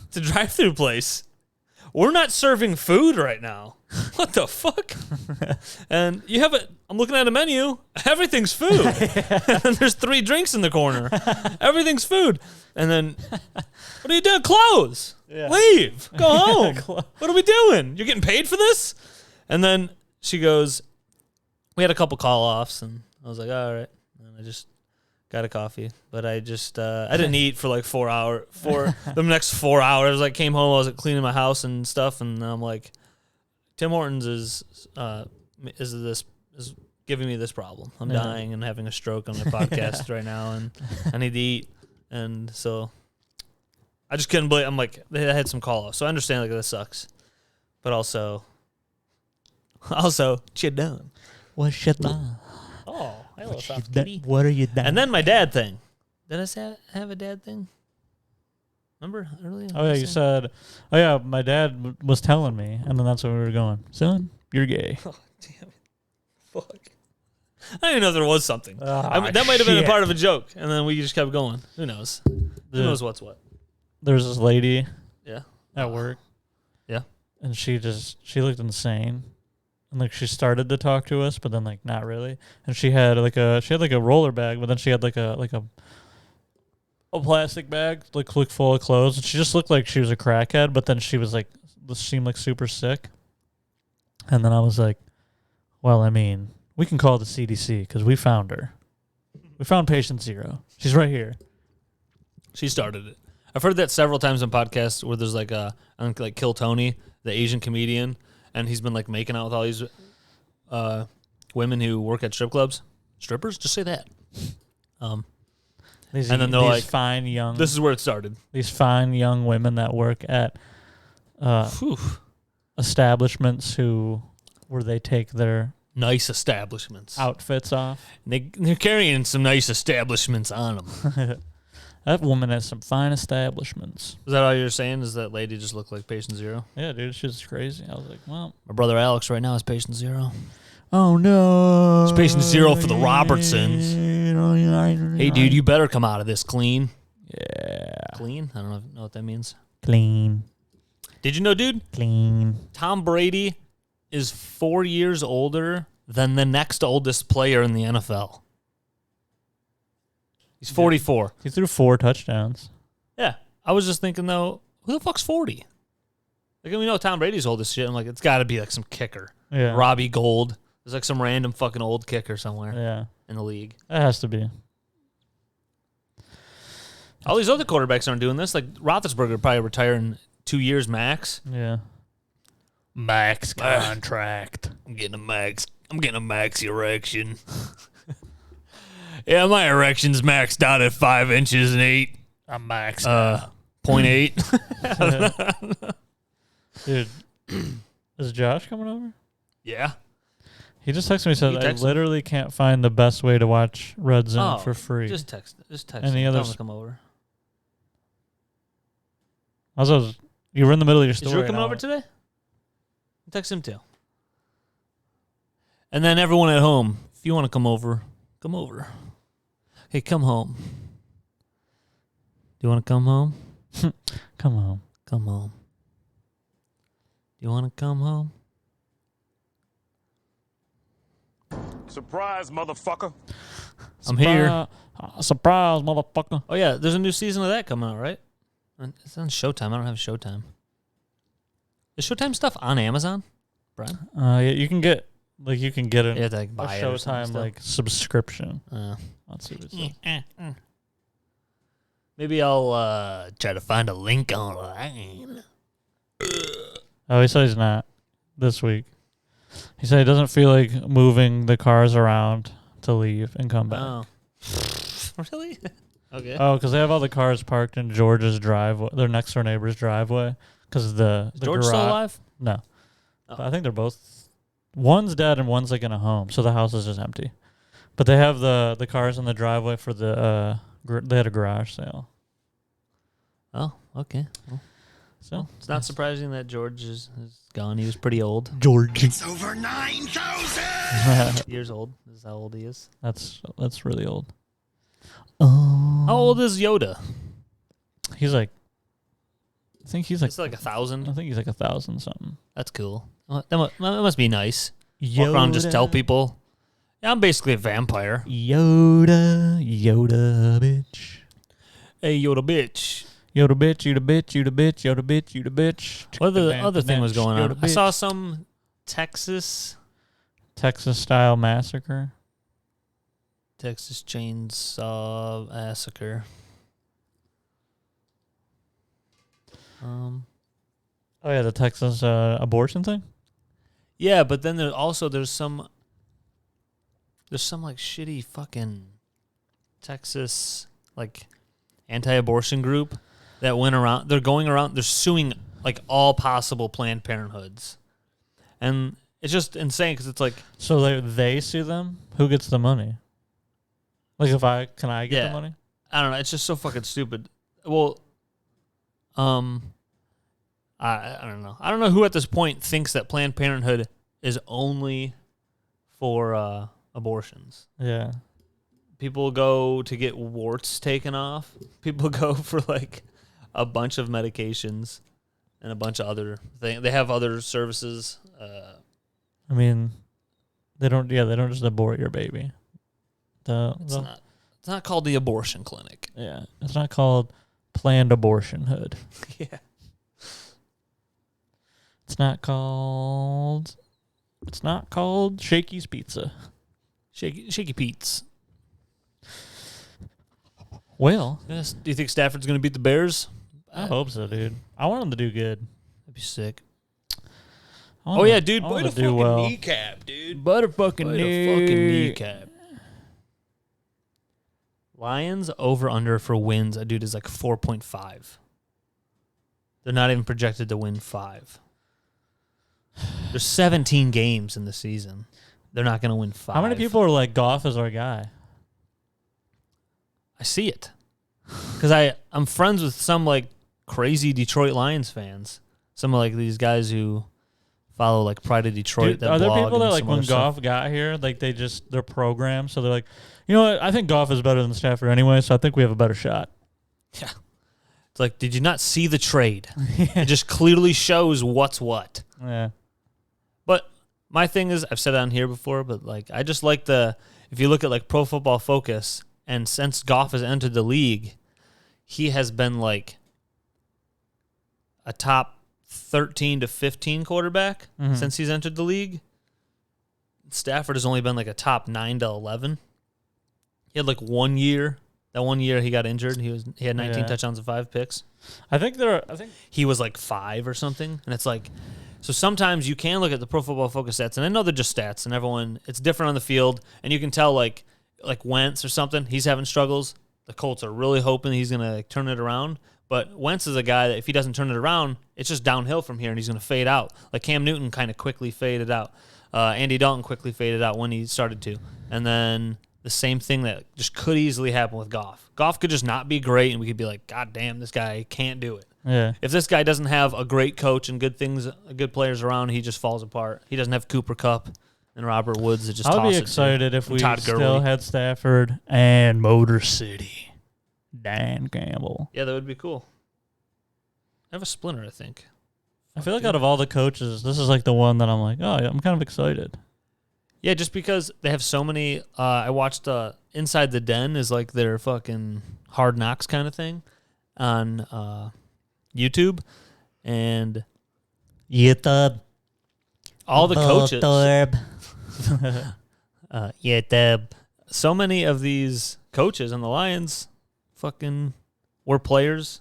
It's a drive-through place. We're not serving food right now. What the fuck? And you have I'm looking at a menu. Everything's food. And there's 3 drinks in the corner. Everything's food. And then, what are you doing? Close. Yeah. Leave. Go home. What are we doing? You're getting paid for this? And then she goes, we had a couple call-offs, and I was like, all right. And I just got a coffee. But I just, I didn't eat for like 4 hours. For the next 4 hours, like came home, I was like cleaning my house and stuff, and I'm like, Tim Hortons is giving me this problem. I'm dying and having a stroke on my podcast right now, and I need to eat. And so I just couldn't believe. I'm like, they had some call offs, so I understand like this sucks, but also, you done. What's your done? Oh, hello, soft What kitty. are you done? And then my dad thing. Did I have a dad thing? Remember earlier? Oh, yeah, you said, oh, yeah, my dad was telling me, and then that's when we were going, son, you're gay. Oh, damn it. Fuck. I didn't even know there was something. Ah, that might have been a shit. part of a joke, and then we just kept going. Who knows? Who knows what's what? There's this lady Yeah. at work. Yeah. And she looked insane. And like she started to talk to us, but then like not really. And she had like a roller bag, but then she had like a plastic bag like full of clothes. And she just looked like she was a crackhead, but then she was like seemed like super sick. And then I was like, well, I mean, we can call the CDC because we found her. We found patient 0. She's right here. She started it. I've heard that several times on podcasts where there's like like Kill Tony, the Asian comedian, and he's been like making out with all these women who work at strip clubs. Strippers? Just say that. And then they're like, fine young. this is where it started. These fine young women that work at establishments where they take their Nice establishments. outfits off. They're carrying some nice establishments on them. That woman has some fine establishments. Is that all you're saying? Is that lady just looked like patient 0? Yeah, dude, she's crazy. I was like, well, My brother Alex right now is patient 0. oh no, It's patient 0 for the Robertsons. Hey, dude, you better come out of this clean. Yeah, Clean? I don't know what that means. clean, Did you know, dude? clean. Tom Brady is 4 years older than the next oldest player in the NFL. He's 44. He threw 4 touchdowns. Yeah. I was just thinking, though, who the fuck's 40? Like, we know Tom Brady's old as shit. I'm like, it's got to be like some kicker. Yeah, Robbie Gold. There's like some random fucking old kicker somewhere Yeah, in the league. that has to be. All these other quarterbacks aren't doing this. Like, Roethlisberger will probably retire in 2 years max. Yeah, max contract. I'm getting a max erection. Yeah, my erection's maxed out at 5 inches and 8. I'm max. 0.8. Dude, is Josh coming over? Yeah. He just texted me and said, You I text him? literally can't find the best way to watch Red Zone Oh, for free. Just text Any him. Tell others? him to come over. Also, you were in the middle of your Is story. Drew coming over today? Text him too. And then everyone at home, if you want to come over, come over. Hey, come home. Do you want to come home? Come on. Come home. Do you want to come home? Surprise, motherfucker. I'm here. Surprise, motherfucker. Oh, yeah, there's a new season of that coming out, right? It's on Showtime. I don't have Showtime. Is Showtime stuff on Amazon, Brian? Yeah, you can get it. You have to like A buy it or something Showtime still? like subscription. Uh, Let's see what it says. maybe I'll try to find a link online. Oh, he said he's not this week. He said he doesn't feel like moving the cars around to leave and come back. Oh, really? Okay. Oh, because they have all the cars parked in George's driveway, their next door neighbor's driveway. Because the George still alive? No, Oh. But I think they're both. One's dead and one's like in a home, so the house is just empty. But they have the cars in the driveway for the. They had a garage sale, Oh, okay. Well, so it's not surprising that George is gone. He was pretty old. George. It's over 9,000! Years old. This is how old he is. That's really old. Oh, How old is Yoda? he's like. I think he's like. It's like I 1,000. think he's like 1,000 something. That's cool. That must be nice. Walk around and just tell people, yeah, I'm basically a vampire. Yoda, bitch. Hey, Yoda bitch. Yoda bitch, you the bitch, you the bitch, Yoda bitch, you the bitch. What the other thing was going on? Yoda I saw bitch. some Texas Texas-style massacre. Chainsaw Massacre. Oh yeah, the Texas abortion thing. Yeah, but then there's some like shitty fucking Texas like anti-abortion group that went around. They're going around. They're suing like all possible Planned Parenthoods, and it's just insane because it's like, So they sue them. Who gets the money? Like can I get Yeah. the money? I don't know. It's just so fucking stupid. Well, I don't know. I don't know who at this point thinks that Planned Parenthood is only for abortions. Yeah. People go to get warts taken off. People go for like a bunch of medications and a bunch of other things. They have other services. I mean, they don't just abort your baby. It's not called the abortion clinic. Yeah, it's not called Planned Abortion Hood. Yeah. It's not called Shakey's Pizza. Shaky Pete's. Well, Yes. Do you think Stafford's going to beat the Bears? I hope so, dude. I want him to do good. That'd be sick. I want Oh, him- yeah, dude. I Buy want the him to do fucking well. kneecap, dude. Butter fucking Buy the fucking kneecap. Lions over under for wins, dude, is like 4.5. They're not even projected to win 5. There's 17 games in the season. They're not going to win 5. How many people are like, Goff is our guy? I see it. Because I'm friends with some like crazy Detroit Lions fans. Some of like these guys who follow like Pride of Detroit. Dude, are there blog people that and like some when other stuff. Goff got here, like they're programmed, so they're like, you know what? I think Goff is better than Stafford anyway, so I think we have a better shot. Yeah. It's like, did you not see the trade? It just clearly shows what's what. Yeah. But my thing is, I've said it on here before, but like I just like if you look at like Pro Football Focus, and since Goff has entered the league, he has been like a top 13 to 15 quarterback since he's entered the league. Stafford has only been like a top 9 to 11. He had like 1 year. That 1 year he got injured. He had 19 touchdowns and 5 picks. I think He was like 5 or something, and it's like, so sometimes you can look at the Pro Football Focus stats, and I know they're just stats, and it's different on the field, and you can tell like Wentz or something, he's having struggles. The Colts are really hoping he's gonna like, turn it around, but Wentz is a guy that if he doesn't turn it around, it's just downhill from here, and he's gonna fade out. Like Cam Newton kind of quickly faded out. Andy Dalton quickly faded out when he started to, and then the same thing that just could easily happen with Goff. Goff could just not be great, and we could be like, God damn, this guy can't do it. Yeah. If this guy doesn't have a great coach and good players around, he just falls apart. He doesn't have Cooper Kupp and Robert Woods that just I would toss be it to. excited if And we Todd still Gurley. had Stafford and Motor City. Dan Campbell. Yeah, that would be cool. I have a splinter, I think. I feel like out of all the coaches, this is like the one that I'm like, oh, yeah, I'm kind of excited. Yeah, just because they have so many. I watched Inside the Den is like their fucking Hard Knocks kind of thing on YouTube, and YouTube. all the coaches. YouTube. So many of these coaches on the Lions fucking were players,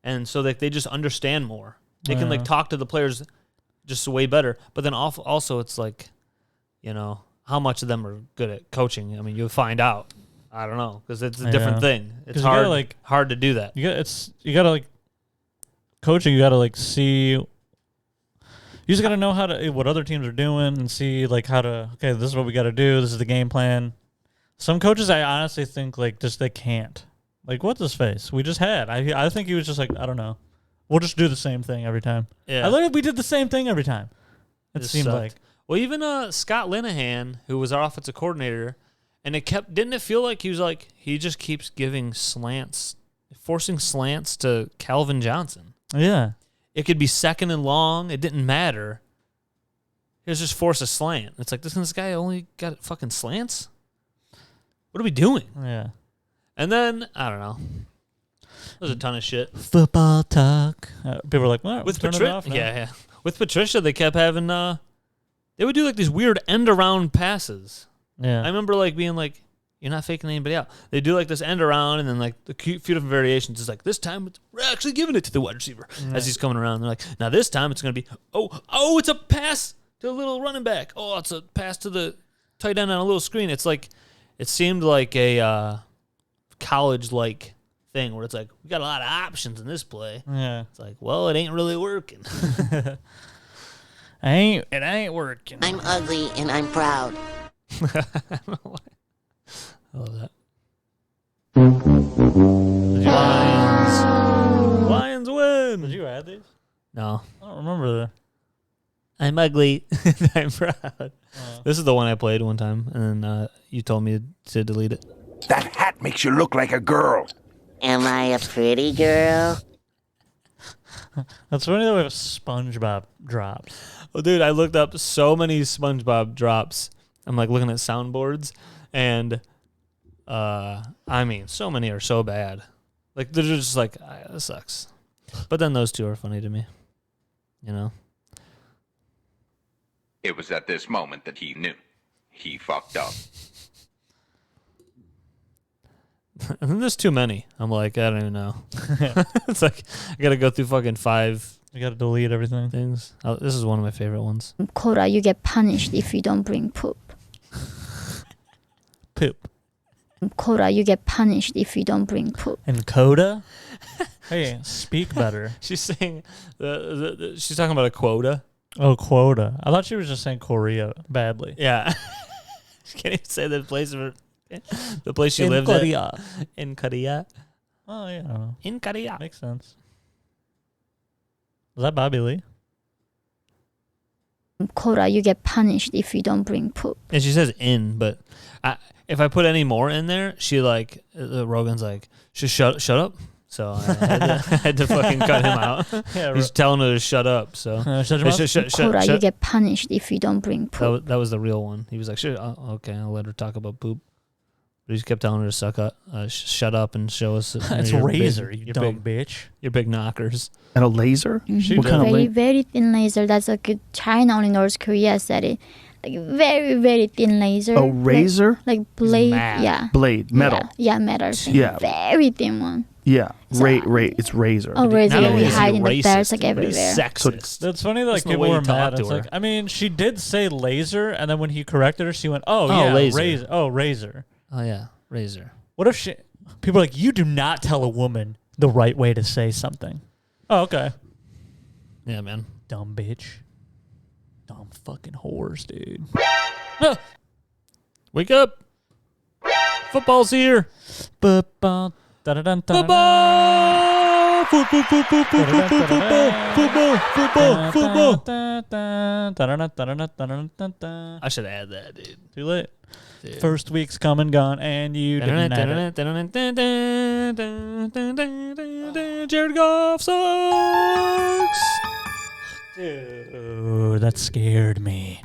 and so they just understand more. They can like talk to the players just way better. But then also it's like, you know, how much of them are good at coaching? I mean, you'll find out. I don't know, because it's a different thing. It's hard to do that. You gotta like coaching. You gotta like see. You just gotta know what other teams are doing and see like how to. Okay, this is what we gotta do. This is the game plan. Some coaches, I honestly think like just they can't. Like, what's his face? We just had. I think he was just like, I don't know. We'll just do the same thing every time. Yeah, I think we did the same thing every time. It just seemed sucked. like. Well, even Scott Linehan, who was our offensive coordinator, and didn't it feel like he just keeps giving slants, forcing slants to Calvin Johnson. Yeah. It could be second and long. It didn't matter. He was just force a slant. It's like, this guy only got fucking slants? What are we doing? Yeah. And then, I don't know. There's a ton of shit. Football talk. People are like, well, With turn it Patricia, off now. yeah. With Patricia, they kept having, they would do like these weird end around passes. Yeah. I remember like being like, you're not faking anybody out. They do like this end around, and then like the few different variations. It's like, this time we're actually giving it to the wide receiver as he's coming around. They're like, now this time it's going to be, it's a pass to the little running back. Oh, it's a pass to the tight end on a little screen. It's like, it seemed like a college-like thing where it's like, we got a lot of options in this play. Yeah. It's like, well, it ain't really working. It ain't working. I'm ugly and I'm proud. I don't know why. I love that. Lions win. Did you add these? No. I don't remember that. I'm ugly. I'm proud. This is the one I played one time, and then you told me to delete it. That hat makes you look like a girl. Am I a pretty girl? That's funny that we have SpongeBob drops. Oh, dude, I looked up so many SpongeBob drops. I'm like looking at soundboards, and I mean, so many are so bad. Like they're just like, this sucks. But then those two are funny to me. You know. It was at this moment that he knew. He fucked up. And then there's too many. I'm like, I don't even know. It's like, I got to go through fucking 5 You got to delete everything. things. This is one of my favorite ones. Cora, you get punished if you don't bring poop. Poop. Cora, you get punished if you don't bring poop. And Coda? Hey, speak better. She's saying, she's talking about a quota. Oh, quota. I thought she was just saying Korea badly. Yeah. She can't even say the place she lived Korea. at. In Korea. Oh, yeah. I don't know. In Korea. Makes sense. Was that Bobby Lee? Cora, you get punished if you don't bring poop. And she says in, but if I put any more in there, she like, Rogan's like, shut up. So I had to fucking cut him out. Yeah, He's telling her to shut up. So shut your mouth. Cora, you get punished if you don't bring poop. that was the real one. He was like, sure, okay, I'll let her talk about poop. But he just kept telling her to shut up and show us. It's your Razor, big, you your dumb big, bitch. your big knockers. And a laser? She What did. kind of Very, laser? very thin laser. That's a good China, only North Korea said it. Like very, very thin laser. A razor? Like blade. mad. Yeah. Blade, metal. Yeah, metal. Yeah. Very thin one. Yeah, So- it's razor. Oh, razor. Not Yeah, only we is he hide in the racist, bears like but he's everywhere. sexist. That's funny that like, That's the people way you were talk mad. to It's her. like, I mean, she did say laser, and then when he corrected her, she went, Oh, yeah, laser. razor. Oh, razor. Oh yeah, Razor. What if she... People are like, you do not tell a woman the right way to say something. Oh, okay. Yeah, man. Dumb bitch. Dumb fucking whores, dude. Wake up! Football's here. Football. Football. Football! Football! Football! Football! Football! I should add that, dude. Too late. Dude. First week's come and gone, and you didn't add it. Jared Goff sucks. Dude, that scared me.